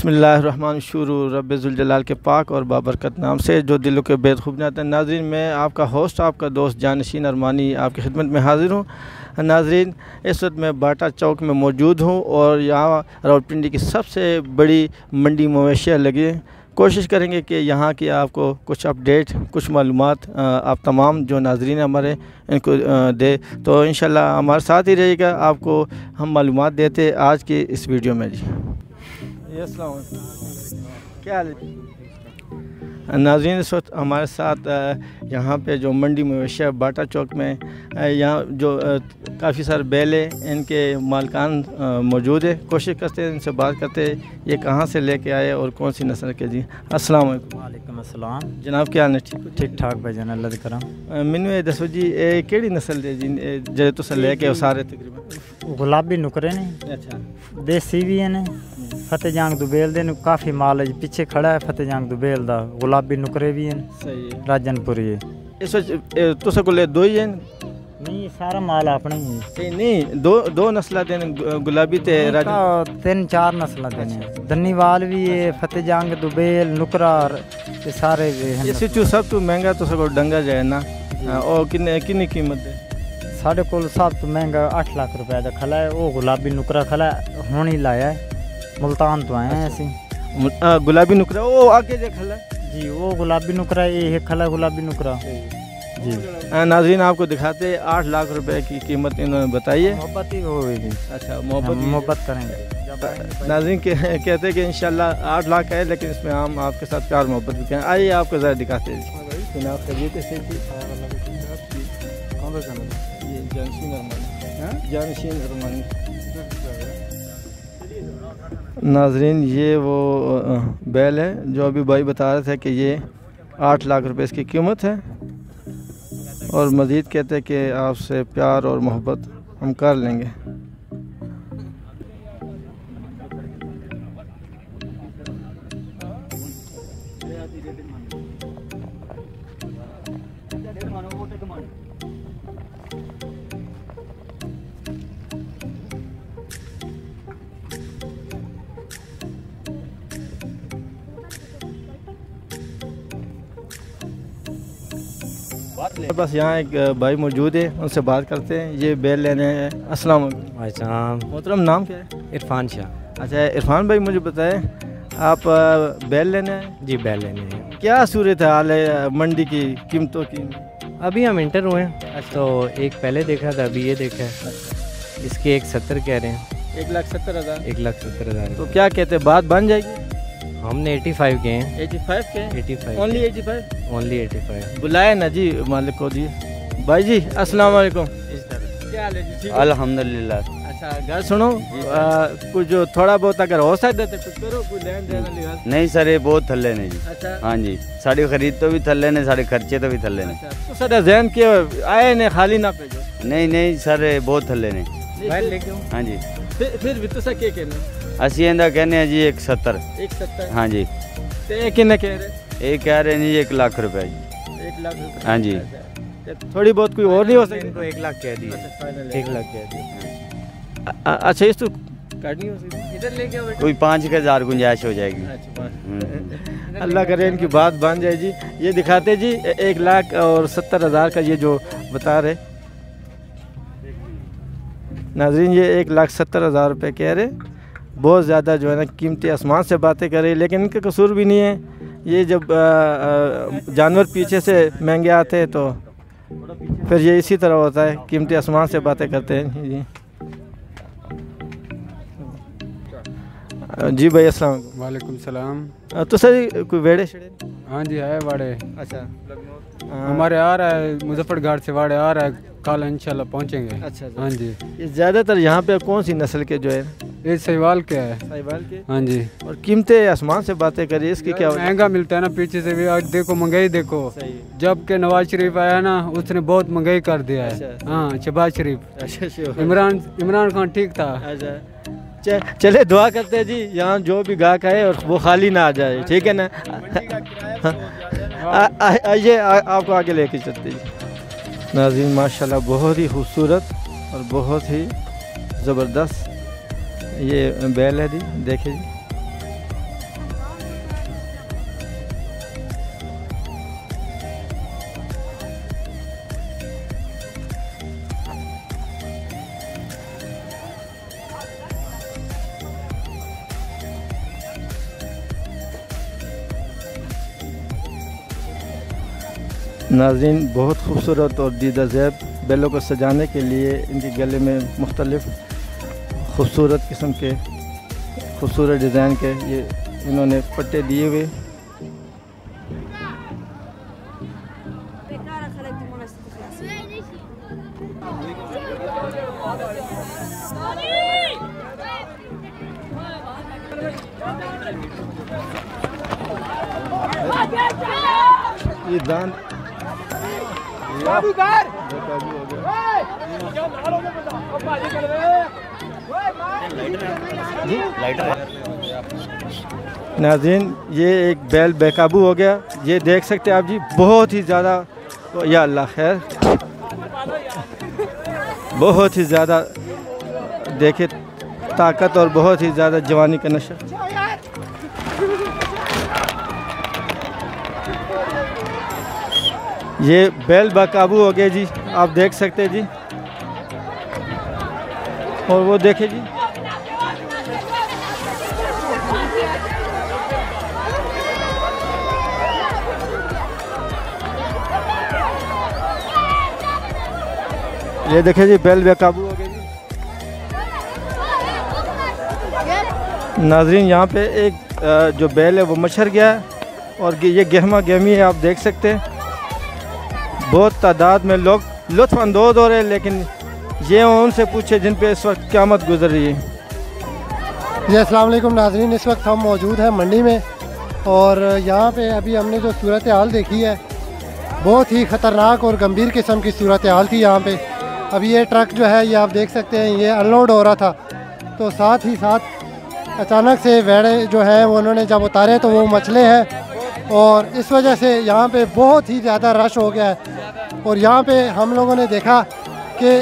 बिस्मिल्लाहिर्रहमानिर्रहीम शुरू रब्बिल जलाल के पाक और बाबरकत नाम से जो दिलों के बेद खूब नाते हैं। नाज़रीन, मैं आपका होस्ट, आपका दोस्त जानशीन अरमानी आपकी खिदमत में हाज़िर हूँ। नाज़रीन, इस वक्त मैं बाटा चौक में मौजूद हूँ और यहाँ रावलपिंडी की सबसे बड़ी मंडी मवेशियाँ लगी हैं। कोशिश करेंगे कि यहाँ की आपको कुछ अपडेट, कुछ मालूमात आप तमाम जो नाज़रीन हमारे इनको दे, तो इंशाल्लाह हमारे साथ ही रहिएगा। आपको हम मालूमात देते आज की इस वीडियो में। जी अस्सलाम वालेकुम, क्या हाल है? नाज़रीन, इस वक्त हमारे साथ यहाँ पे जो मंडी मवेशिया बाटा चौक में यहाँ जो काफ़ी सारे बैल हैं, इनके मालकान मौजूद है। कोशिश करते हैं इनसे बात करते हैं ये कहाँ से लेके आए और कौन सी नस्ल के। जी अस्सलाम वालेकुम। वालेकुम अस्सलाम जनाब, क्या हाल है? ठीक ठाक भाई जान, अल्लाह दी करम। मैनू ये दसो जी, केड़ी नस्ल है जी जो तुम लेके सारे तकरीबन? गुलाबी नुकरे ने, अच्छा, देसी भी हैं। फतेह जंग दुबेल दे काफ़ी माल है, पीछे खड़ा है फतेह जंग दुबेल दा। गुलाबी नुकरे भी हैं, सही है। राजनपुरी है। इस वक्त तुस कोले दो ही हैं? नहीं, सारा माल अपना ही है। नहीं, दो नस्ल देने, गुलाबी ते राजन, 3-4 नस्ल देने। धन्नीवाल भी है, फतेह जंग दुबेल नुकरा ये सारे इस सब तो महंगा तुस को डंगा जाए ना, और किन्नी कीमत है? साढ़े को सब तो महंगा 8 लाख रुपए का खला है। वो गुलाबी नुकरा खला हुण ही लाया है, मुल्तान तो आए हैं ऐसे। गुलाबी नुकरा वो आगे जो खला जी, वो गुलाबी नुकरा ये खला गुलाबी नुकरा जी। नाज़रीन, आपको दिखाते 8 लाख रुपए की कीमत इन्होंने बताई है। मोहब्बत ही होगी। अच्छा, मोहब्बत करेंगे। नाज़रीन कहते हैं कि इंशाल्लाह 8 लाख है, लेकिन इसमें हम आपके साथ प्यार मोहब्बत भी करें। आइए आपको ज़रा दिखाते हैं। जानशीन अरमानी। नाज़रीन, ये वो बैल है जो अभी भाई बता रहे थे कि ये 8 लाख रुपए इसकी कीमत है, और मज़ीद कहते हैं कि आपसे प्यार और मोहब्बत हम कर लेंगे। बस यहाँ एक भाई मौजूद है, उनसे बात करते हैं। ये बैल लेने हैं। अस्सलाम वालेकुम। मोहतरम, नाम क्या है? इरफान शाह। अच्छा इरफान भाई, मुझे बताएं आप बैल लेने हैं? जी, बैल लेने हैं। क्या सूरत हाल है मंडी की कीमतों की? अभी हम इंटर हुए हैं, तो एक पहले देखा था, अभी ये देखा है। इसके 170 कह रहे हैं। 1,70,000। 1,70,000। तो क्या कहते हैं, बात बन जाएगी? हमने 85 के हैं। 85 के? 85 ओनली 85? ओनली 85। बुलाए ना जी मालिक को जी। भाई जी अस्सलाम वालेकुम। क्या हाल है जी? अल्हम्दुलिल्लाह। अच्छा, घर सुनो, कुछ जो थोड़ा बहुत अगर हो सकता तो कुछ करो, कोई लेन देन वाली। नहीं सर, ये बहुत थल्ले ने जी। अच्छा, हाँ जी, साड़ी खरीद तो भी थल्ले ने, साढ़े खर्चे तो भी थल्ले ने। अच्छा, तो साਡਾ जहन के आए ने खाली ना भेजो। नहीं सर, ये बहुत थल्ले ने। हाँ जी। फिर भी तुसा क्या कहना? ਅਸੀਂ ਇਹਦਾ कहने हैं जी 170। 170? हाँ जी। ते किन्ने कह रहे? ये कह रहे हैं जी 1 लाख रुपए जी। 1 लाख रुपए? हाँ जी। थोड़ी बहुत कोई और नहीं हो सकती? इनको 1 लाख कह दिए। 1 लाख कह दिए। अच्छा, इस तो काटनी हो सकती, इधर लेके आओ। कोई 5,000 गुंजाइश हो जाएगी। अल्लाह करे इनकी बात बन जाए जी। ये दिखाते जी 1,70,000 का ये जो बता रहे नाजरीन, ये 1,70,000 रुपये कह रहे। बहुत ज़्यादा जो है ना कीमती आसमान से बातें कर रही, लेकिन इनका कसूर भी नहीं है। ये जब जानवर पीछे से महंगे आते हैं तो फिर ये इसी तरह होता है, कीमती आसमान से बातें करते हैं जी। जी भाई अस्सलाम वालेकुम सलाम। तो सर कोई वेड़े शेड़े? हाँ जी, है वाड़े। अच्छा, हमारे आ रहा है मुजफ्फरगढ़ से वाड़े आ रहा है, कल इंशाल्लाह पहुँचेंगे। अच्छा, हाँ जी। ये ज़्यादातर यहाँ पे कौन सी नस्ल के जो है? ये साहिवाल के है। साहिवाल के? हाँ जी। और कीमतें आसमान से बातें करिए, इसकी क्या वजह? महंगा मिलता है ना, पीछे से भी आज देखो महंगाई देखो। जब के नवाज शरीफ आया ना, उसने बहुत महंगाई कर दिया है। हाँ, शहबाज शरीफ। अच्छा, इमरान खान ठीक था। अच्छा, चले दुआ करते हैं जी, यहाँ जो भी गाहक आए और वो खाली ना आ जाए, ठीक है ना? आइए आपको आगे लेके चलते जी। नाज़रीन, माशाल्लाह बहुत ही खूबसूरत और बहुत ही ज़बरदस्त ये बैल है जी, देखिए जी। नाज़रीन, बहुत खूबसूरत और दीदा ज़ैब बैलों को सजाने के लिए इनके गले में मुख्तलिफ़ खूबसूरत किस्म के खूबसूरत डिज़ाइन के ये इन्होंने पट्टे दिए हुए। ये दान नाज़रीन, ये एक बैल बेकाबू हो गया। ये देख सकते हैं आप जी, बहुत ही ज़्यादा, या अल्लाह खैर, बहुत ही ज़्यादा देखे ताकत और बहुत ही ज़्यादा जवानी का नशा। ये बैल बेकाबू हो गया जी, आप देख सकते हैं जी। और वो देखे जी, ये देखे जी, बैल बेकाबू हो गए जी। नाजरीन, यहाँ पे एक जो बैल है वो मच्छर गया है और ये गहमा गहमी है, आप देख सकते हैं। बहुत तादाद में लोग लुत्फ़ अंदोज़ हो रहे हैं, लेकिन ये उनसे पूछे जिन पे इस वक्त क़यामत गुजर रही है। जी अस्सलाम वालेकुम नाज़रीन, इस वक्त हम मौजूद हैं मंडी में और यहाँ पे अभी हमने जो सूरत हाल देखी है, बहुत ही ख़तरनाक और गंभीर किस्म की सूरत हाल थी यहाँ पे। अभी ये ट्रक जो है ये आप देख सकते हैं, ये अनलोड हो रहा था, तो साथ ही साथ अचानक से वेड़े जो है वो उन्होंने जब उतारे तो वो मचले हैं और इस वजह से यहाँ पे बहुत ही ज़्यादा रश हो गया है। और यहाँ पे हम लोगों ने देखा कि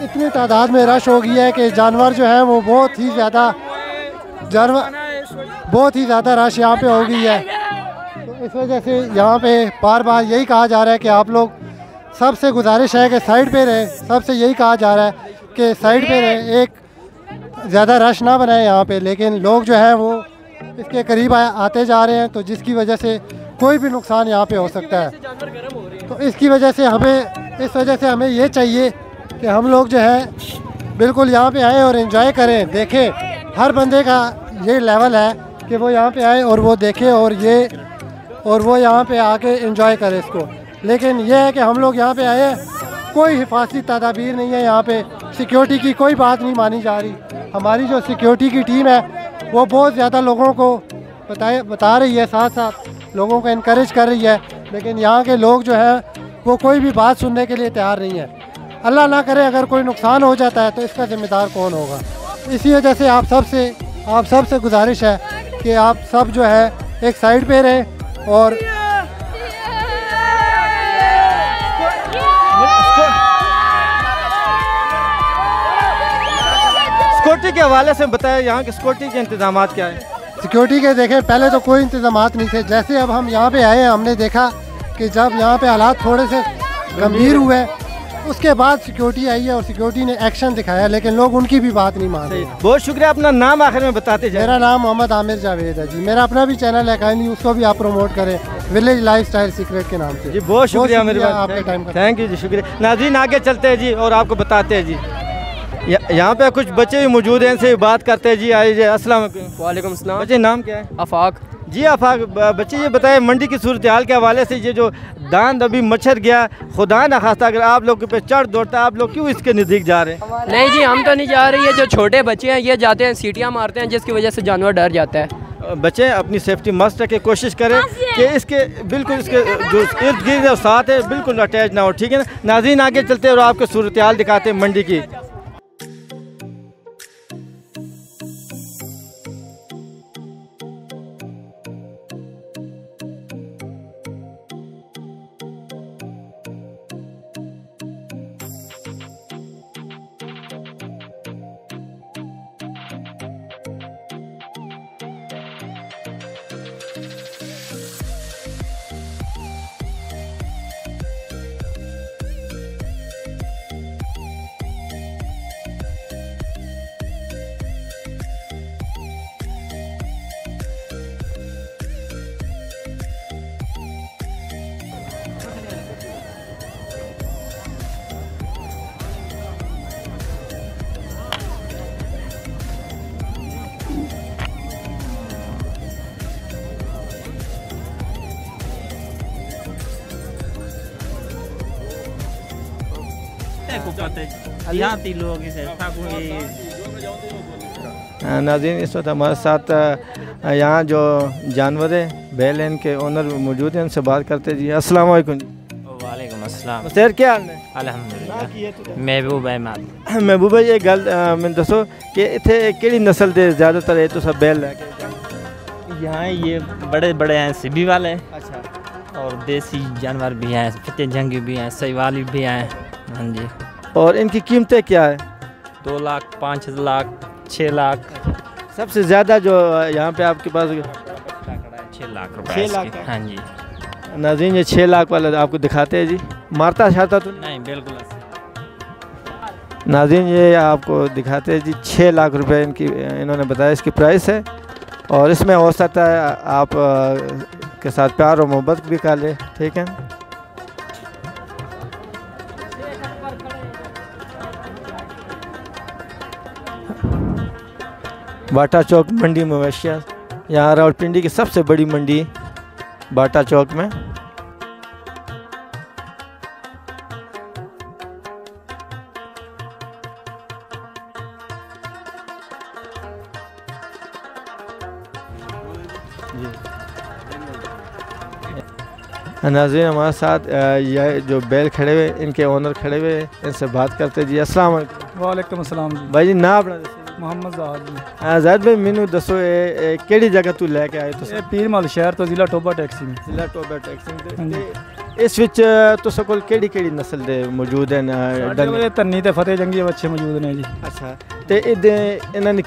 इतनी तादाद में रश हो गई है कि जानवर जो है वो बहुत ही ज़्यादा रश यहाँ पे हो गई है। तो इस वजह से यहाँ पे बार बार यही कहा जा रहा है कि आप लोग, सबसे गुजारिश है कि साइड पे रहे। सबसे यही कहा जा रहा है कि साइड पे रहे, एक ज़्यादा रश ना बनाए यहाँ पे। लेकिन लोग जो हैं वो इसके करीब आते जा रहे हैं, तो जिसकी वजह से कोई भी नुकसान यहाँ पे हो सकता है। तो इसकी वजह से हमें ये चाहिए कि हम लोग जो है बिल्कुल यहाँ पे आए और एंजॉय करें। देखें, हर बंदे का ये लेवल है कि वो यहाँ पे आए और वो देखे और वो यहाँ पे आके एंजॉय करे इसको। लेकिन यह है कि हम लोग यहाँ पे आए, कोई हिफाजती तदाबीर नहीं है यहाँ पे, सिक्योरिटी की कोई बात नहीं मानी जा रही। हमारी जो सिक्योरिटी की टीम है वो बहुत ज़्यादा लोगों को बता रही है, साथ साथ लोगों को इनकरेज कर रही है, लेकिन यहाँ के लोग जो है वो कोई भी बात सुनने के लिए तैयार नहीं है। अल्लाह ना करे अगर कोई नुकसान हो जाता है तो इसका ज़िम्मेदार कौन होगा। इसी वजह से आप सबसे गुजारिश है कि आप सब जो है एक साइड पे रहें और सिक्योरिटी के हवाले से बताया, यहाँ के सिक्योरिटी के इंतजाम क्या है? सिक्योरिटी के देखें, पहले तो कोई इंतजाम नहीं थे। जैसे अब हम यहाँ पे आए हैं, हमने देखा कि जब यहाँ पे हालात थोड़े से गंभीर हुए, उसके बाद सिक्योरिटी आई है और सिक्योरिटी ने एक्शन दिखाया, लेकिन लोग उनकी भी बात नहीं मान रहे। बहुत शुक्रिया, अपना नाम आखिर में बताते जाए। मेरा नाम मोहम्मद आमिर जावेद है जी। मेरा अपना भी चैनल है काइंडली, उसको भी आप प्रमोट करें, विलेज लाइफस्टाइल सीक्रेट के नाम से जी। बहुत शुक्रिया मेरे आपके टाइम का। थैंक यू जी, शुक्रिया। नाज़रीन, आगे चलते हैं जी और आपको बताते हैं जी। यहाँ पे कुछ बच्चे भी मौजूद हैं, इनसे बात करते हैं जी। आइए, अस्सलाम वालेकुम। बच्चे, नाम क्या है? आफाक जी। आफाक बच्चे, ये बताएं मंडी की सूरत हाल के हवाले से, ये जो दांद अभी मच्छर गया, खुदा न खास्ता अगर आप लोग पे चढ़ दौड़ता, आप लोग क्यों इसके नज़दीक जा रहे हैं? नहीं जी, हम तो नहीं जा रहे। ये जो छोटे बच्चे हैं ये जाते हैं, सीटियाँ मारते हैं, जिसकी वजह से जानवर डर जाता है। बच्चे अपनी सेफ्टी मस्ट रखें, कोशिश करें कि इसके बिल्कुल इसके जो इर्द गिर्द और साथ है बिल्कुल अटैच ना हो, ठीक है ना। नाज़रीन, आगे चलते हैं और आपको सूरत हाल दिखाते हैं मंडी की। नाज़रीन, इस वक्त हमारे साथ यहाँ जो जानवर है बैल हैं, इनके ओनर मौजूद हैं, उनसे बात करते हैं जी। अस्सलाम वालेकुम। वालेकुम अस्सलाम। सर क्या हाल है? अल्हम्दुलिल्लाह। महबूब अहमद। महबूब भाई एक गल मैं दसो कि इतने केड़ी नस्ल के ज़्यादातर है तो सब बैल लैके यहाँ ये बड़े बड़े हैं, सिबी वाले। अच्छा। और देसी जानवर भी हैं, फतेह जंगी भी हैं, सहीवाली भी हैं। हाँ जी। और इनकी कीमतें क्या है? 2 लाख, 5 लाख, 6 लाख। सबसे ज़्यादा जो यहाँ पे आपके पास 6 लाख रुपए। 6 लाख। हाँ जी। नाज़रीन, ये 6 लाख वाला आपको दिखाते हैं जी। मारता छाता तो नहीं, बिल्कुल। नाज़रीन, ये आपको दिखाते हैं जी। 6 लाख रुपए इनकी इन्होंने बताया इसकी प्राइस है। और इसमें हो सकता है आप के साथ प्यार और मोहब्बत भी कर ले, ठीक है। बाटा चौक मंडी मवेशिया, यहाँ रावलपिंडी की सबसे बड़ी मंडी बाटा चौक में। नाज़रीन, हमारे साथ ये जो बैल खड़े हुए इनके ओनर खड़े हुए, इनसे बात करते जी। अस्सलाम वालेकुम। वालेकुम अस्सलाम जी। भाई जी ना अपना मोहम्मद ज़ाहद जी। ज़ाहद भाई, मैनू दसो केड़ी जगह तू लैके आए तो? पीरमल शहर तो ज़िला टोबा टैक्सी में। ज़िला टोबा टैक्सी। इस विच तुसां कोल केड़ी केड़ी नस्ल दे मौजूद हैं? धन्नी ते फतेह जंगी बच्चे मौजूद ने जी। अच्छा, ते इन्हां दी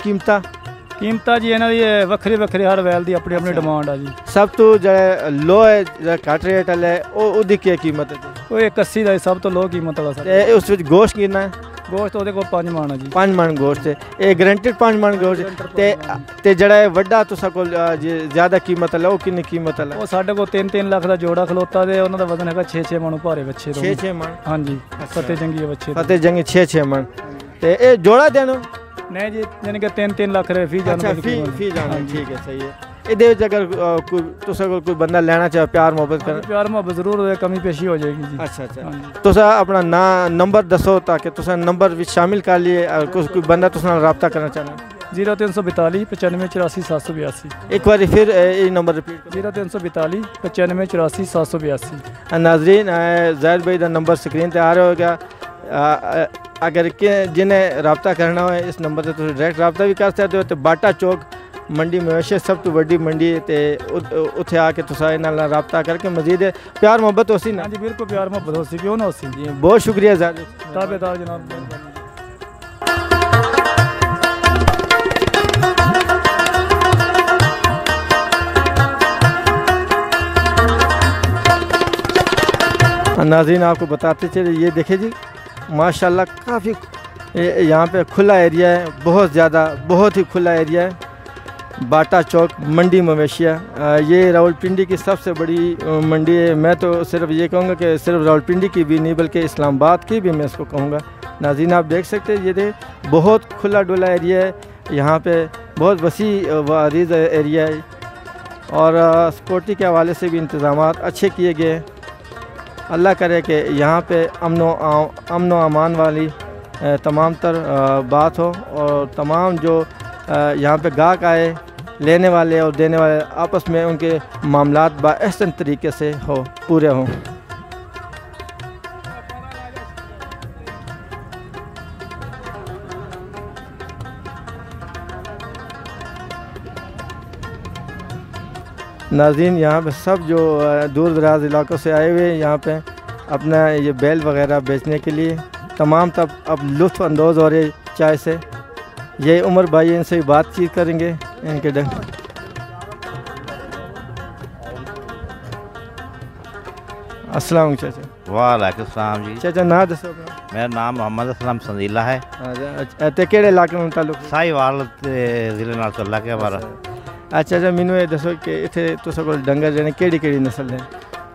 कीमतां जी इन्हां दी वक्खरे वक्खरे हर वैल दी अपनी अपनी डिमांड है जी। सब तो जेह्ड़ा लो है, जेह्ड़ा घट रेट वाला है, ओह्दी केह् कीमत है? वो 180 दा सब तो लो कीमत वाला सर। ते उस विच गोश्त किन्ना है? गोश्त ओहदे कोल 5 मन है जी। 5 मन गोश्त है। ये गारंटेड 5 मन गोश्त। ते जेह्ड़ा वड्डा तुसां कोल ज़्यादा कीमत वाला, वो किन्नी कीमत वाला? वो साढ़े को 3-3 लाख दा जोड़ा खलोता ते उन्हां दा वजन है 6-6 मन भारे बच्चे। 6-6 मन? हाँ जी। फतेह जंगी के बच्चे। फतेह जंगी 6-6 मन। ते ये जोड़ा देनो? नहीं जी, यानी कि 3-3 लाख रहे फी जानवर। अच्छा, फी जानवर, ठीक है, सही है। इहदे विच अगर कोई बंदा लेना चाहे, प्यार मोहब्बत कर, प्यार मोहब्बत जरूर होए, कमी पेशी हो जाएगी जी। अच्छा अच्छा। तुसा अपना नंबर दसो ताकि तुसा नंबर विच शामिल कर लिए, अगर कोई बंदा तुस नाल राब्ता करना चाहना। 0342 95 84 782। एक बार फिर ये नंबर रिपीट करो। 0342 95 84 782। नाज़रीन, ज़ाहिद भाई का नंबर स्क्रीन पर आ रहा होगा। अगर जिन्हें रब्ता करना हो इस नंबर से तुम डायरैक्ट रब्ता भी कर सकते हो। तो बाटा चौक मंडी मवेशी सब तो वड्डी मंडी है, तो उत्थे आके तुसा इन्हां नाल रब्ता करके मजीद प्यार मोहब्बत हो सी ना जी। बिल्कुल प्यार मोहब्बत हो सी, क्यों ना हो सी जी। बहुत शुक्रिया ज़ाहिद ताबेदार जनाब। नाज़रीन, आपको बताते चले, ये देखे जी माशाल्लाह काफ़ी यहाँ पे खुला एरिया है, बहुत ज़्यादा, बहुत ही खुला एरिया है। बाटा चौक मंडी मवेशिया, ये रावलपिंडी की सबसे बड़ी मंडी है। मैं तो सिर्फ ये कहूँगा कि सिर्फ रावलपिंडी की भी नहीं बल्कि इस्लामाबाद की भी मैं इसको कहूँगा। नाज़रीन, आप देख सकते हैं ये बहुत खुला डुला एरिया है, यहाँ पे बहुत वसी व अरीज़ एरिया है। और सिक्योरिटी के हवाले से भी इंतज़ाम अच्छे किए गए हैं। अल्लाह करे कि यहाँ पे अमन व अमान वाली तमाम तर बात हो, और तमाम जो यहाँ पे गाहक आए, लेने वाले और देने वाले, आपस में उनके मामलात बाअहसन तरीके से पूरे हों। नाज़रीन, यहाँ पे सब जो दूर दराज इलाकों से आए हुए यहाँ पे अपना ये बैल वगैरह बेचने के लिए, तमाम तब अब लुत्फ़ अंदोज़ हो रहे चाय से। ये उमर भाई, इनसे बातचीत करेंगे इनके डंग। अस्सलाम चाचा। वालेकुम सलाम जी। चाचा ना दसो? मेरा नाम मोहम्मद असलम संजीला है। ते केड़े इलाके में ताल्लुक? साहिवाल जिले नाल चला के हमारा। अच्छा अच्छा, मैनू ये दसो कि इत्थे तुसां कोल डंगर जेने केड़ी केड़ी नस्ल है?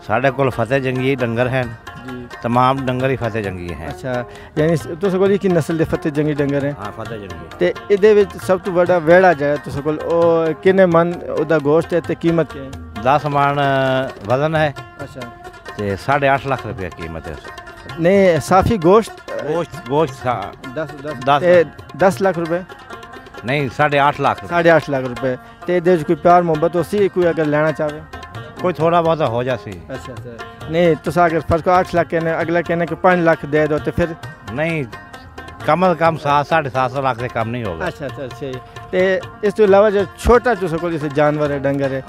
साढ़े कोल फतेह जंगी डंगर हैं जी। तमाम डंगर ही फतेह जंगी हैं। अच्छा, यानी तुसां कोल की नस्ल दे फतेह जंगी डंगर हैं? हाँ, फतेह जंगी। ते इहदे विच सब तो बड़ा वेड़ा जाए तुसां कोल, ओ किन्ने मन ओदा गोश्त है ते कीमत क्या है? 10 मन वजन है। अच्छा, ते 8.5 लाख रुपया कीमत है। नहीं, साफ़ी गोश्त गोश्त गोश्त 10 लाख रुपए नहीं 8.5 लाख 8.5 लाख रुपए ते दे कोई प्यार मोहब्बत उसी कोई अगर लेना चाहे कोई थोड़ा बहुत हो जासी। अच्छा अच्छा नहीं तो अगर फर्क 8 लाख कहने अगला कहने कि 5 लाख दे दो तो फिर नहीं कम से कम 7-7.5 लाख से कम नहीं होगा। अच्छा अच्छा सही ते इस तो अलावा जो छोटा जो सको जैसे जानवर है डंगर है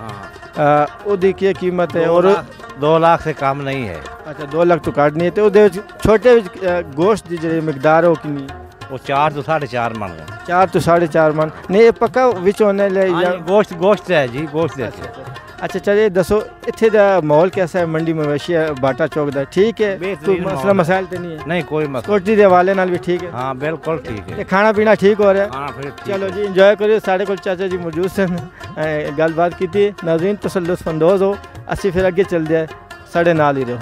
उसकी क्या कीमत है? और 2 लाख से कम नहीं है। अच्छा 2 लाख तो काटनी है तो उहदे छोटे गोश्त की जो मकदार हो कितनी? वो 4 तो 4.5 मन है। 4 तो 4.5 मन नहीं पक्का विच होने ले गोश्त गोश्त है जी गोश्त है। अच्छा चलिए दसो इत्थे दा माहौल कैसा है मंडी मवेशी बाटा चौक दा ठीक है कोई मसला मसाइल तो नहीं है? नहीं कोई मसला कोटी दे हवाले नाल भी ठीक है? हाँ बिल्कुल ठीक है। खाना पीना ठीक हो रहा है? हाँ फिर चलो जी इंजॉय करियो साढ़े को चाचा जी मौजूद सन गलबात की थी नाज़रीन तसल्लुफ़ अंदोज़ हो असी फिर अगे चल जाए साढ़े नाल ही रहो।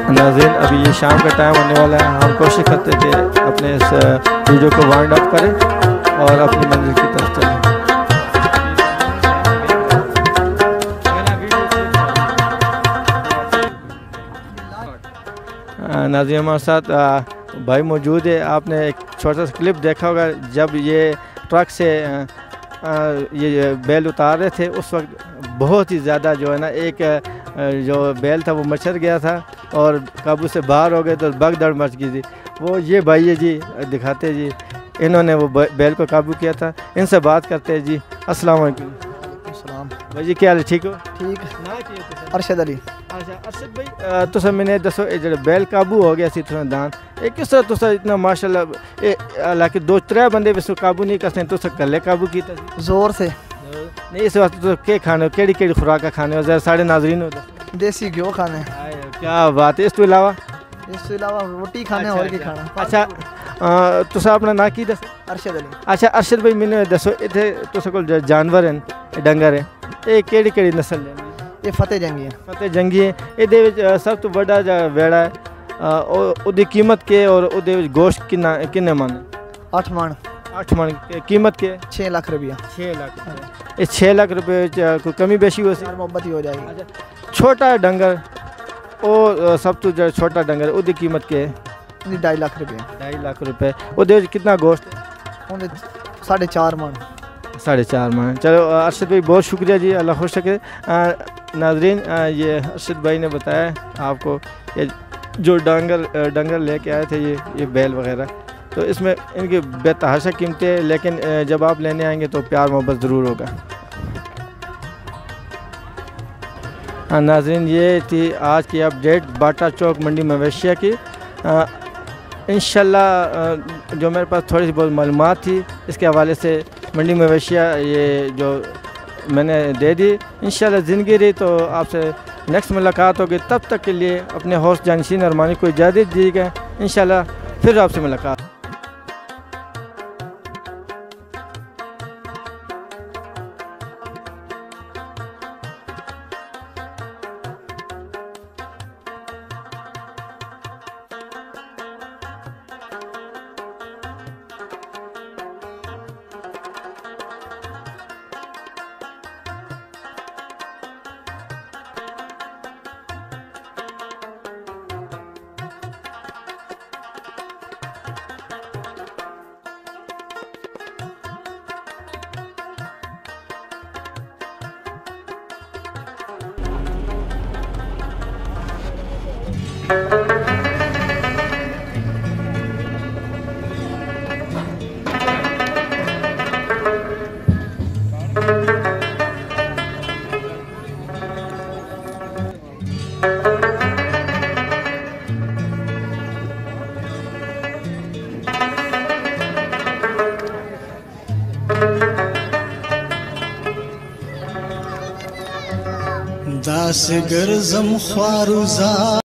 नाज़रीन अभी ये शाम का टाइम होने वाला है हम कोशिश करते थे अपने इस वीडियो को वाइंड अप करें और अपनी मंजिल की तरफ चलें। नाज़रीन हमारे साथ भाई मौजूद है। आपने एक छोटा सा क्लिप देखा होगा जब ये ट्रक से ये बैल उतार रहे थे उस वक्त बहुत ही ज़्यादा जो है ना एक जो बैल था वो मच्छर गया था और काबू से बाहर हो गए तो भगदड़ मच गई थी। वो ये भाई है जी दिखाते जी इन्होंने वो बैल को काबू किया था। इनसे बात करते हैं जी। अस्सलाम वालेकुम। भाई जी क्या हाल है ठीक हो? ठीक अरशद अली। अच्छा अरशद भाई तुस मैंने दसो ये जो बैल काबू हो गया सी दान ये किस तरह तुस इतना माशाल्लाह हालांकि 2-3 बंदे भी काबू नहीं कर सकते तुस कल्ले काबू किया जोर से नहीं इस वास्ते तो क्या खाने हो केड़ी खुराक खाने हो जरा साढ़े नाज़रीन हो देसी घ्यो खाने। क्या बात है। इस तो अलावा रोटी खाने और की खाना। अच्छा तुस अपना ना की दस? अरशद अली। अच्छा अरशद भाई मैंने दसो इतने तुस कोल जानवर हैं डंगर है ये केड़ी नस्ल है? ये फतेह जंगी है। फतेह जंगी है ये सब तो बड़ा वेड़ा है और कीमत के और उहदे गोश्त किन्ने मन? 8 मन। 8 मन कीमत के 6 लाख रुपया। 6 लाख रुपये। इस 6 लाख रुपये कोई कमी बेशी हो सी? मोहब्बत ही हो जाएगी। अच्छा छोटा डंगर वो सब तो जो छोटा डंगर उसकी कीमत के? 2.5 लाख रुपया। 2.5 लाख रुपये। वो कितना गोश्त? 4.5 मन। 4.5 मन। चलो अरशद भाई बहुत शुक्रिया जी अल्लाह खुश रखे। नाज़रीन ये अरशद भाई ने बताया आपको ये जो डंगर लेके आए थे ये बैल वगैरह तो इसमें इनकी बेतहाशा कीमतें हैं लेकिन जब आप लेने आएंगे तो प्यार मोहब्बत ज़रूर होगा। हाँ नाज़रीन ये थी आज की अपडेट बाटा चौक मंडी मवेशिया की। इंशाल्लाह जो मेरे पास थोड़ी सी बहुत मालूमात थी इसके हवाले से मंडी मवेशिया ये जो मैंने दे दी। इंशाल्लाह ज़िंदगी रही तो आपसे नेक्स्ट मुलाकात होगी। तब तक के लिए अपने होस्ट जानशीन अरमानी को इजाज़त दीजिएगा। इंशाल्लाह फिर आपसे मुलाकात। दास गरजम ख्वारुजा